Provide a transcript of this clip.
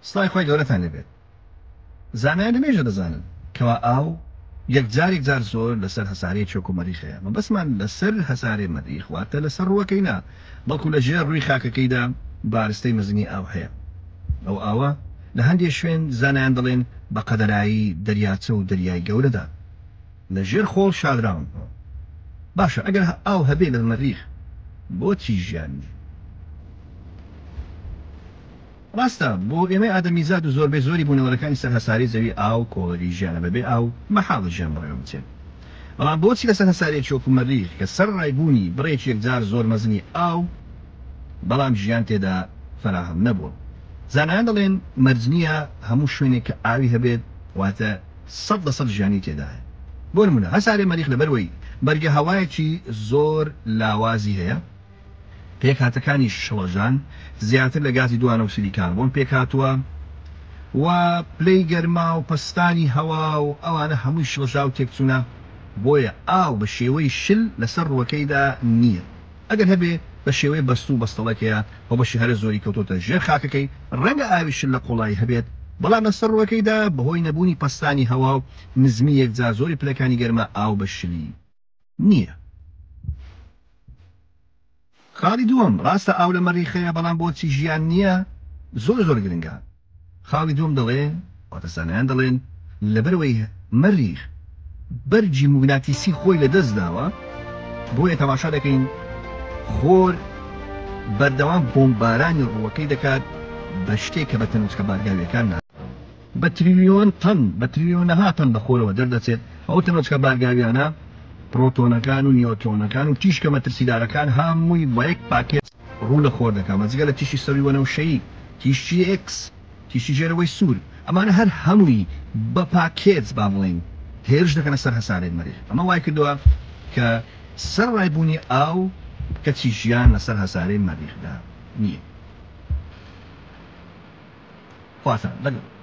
سڵای خۆی گەورەتان لەبێت زانایان لەمێژە دەزانن کەوا ئاو یەکجار زۆر لەسەر هەسارەی چۆک و مەریخەیە مە بەسمان لەسەر هەسارەی مەریخ واتە لەسەر ڕووەکەی نا بەڵکو لە ژێر ڕووی خاکەکەیدا بارستەی مەزنی ئاو هەیە ئەو ئاوە لە هەندێک شوێن زانایان دەڵێن بە قەدەرایی دەریاچە و دەریای گەورەدا لە ژێر خۆڵ شادراون باشە ئەگەر ئاو هەبێ لە مەریخ بۆچی ژیان ڕاستە بۆ ئێمە ئادەمیزاد و زۆربەی زۆری بوونەوەرەکانی سەر هەساری زەوی ئاو کۆڵی ژیانە بەبێ ئاو مەحاڵە ژیان بڕێوە بچێت بەڵام بۆچی لەسەر هەساری چۆک و مەریخ کە سەر ڕایبوونی بڕێکی یەکجار زۆر مەزنی ئاو بەڵام ژیان تێدا فراهم نەبووە زانایان دەڵێن مەرجنیە هەموو شوێنێک کە ئاوی هەبێت واتە 100% ژیانی تێدایە بۆ نمونە هەساری مەریخ لەبەرەوەی بەرگە هەوایەکی زۆر لاوازی هەیە پێکهاتەکانی شڵەژان زیاتر لە گازی دووانە ئۆکسیدی کاربۆن پێک هاتووە و پلەی گەرما و پستانی هەوا و ئەوانە هەمووی شڵەژا و تێکچوونە بۆیە ئاو بە شێوەی شل لەسەر ڕووەکەیدا نییە ئەگەر هەبێ بە شێوەی بەست و بەستەڵەکەیە بۆ بەشی هەرە زۆری کەوتۆتە ژێر خاکەکەی ڕەنگە ئاوی شل لە قوڵایی هەبێت بەڵام لەسەر ڕووەکەیدا بەهۆی نەبوونی پستانی هەوا و نزمی یەکجار زۆری پلەکانی گەرمە ئاو بە شلی نییە خاڵی دووەم ڕاستە ئاو لە مەریخەیە بەڵام بۆچی ژیان نییە زۆر گرنگە خاڵی دووەم دەڵێ واتەسانیان دەڵێن لەبەرەوەی مەریخ بەرجی موگناتیسی خۆی لە دەست داوە بۆیە تەماشا دەکەین خۆر بەردەوام بۆمبارانی ڕووەکەی دەکات بە شتێک کە بە تەنوچکە بارگاویەکان نا بە تریلیۆن تەن بە تریلیۆنەها تەن بە خۆرەوە دەردەچێت ئەو تەنوچکە بارگاویانە پرۆتۆنەکان و نیۆترۆنەکان و تیشکە مەترسیدارەکان هەمووی بە یەک پاکێت ڕوو لە خۆر دەکات مەجگە لە تیشی سەوی وەنەوشەیی تیشی ئێکس تیشی ژێرەوەی سوور ئەمانە هەر هەمووی بە پاکێت با بڵێن هێرش دەکەنە سەر هەسارەی مەریخ ئەمە وای کردووە کە سەر ڕایبوونی ئاو کەچی ژیان لەسەر هەسارەی مەریخدا نییە. خواتان لەگەڵ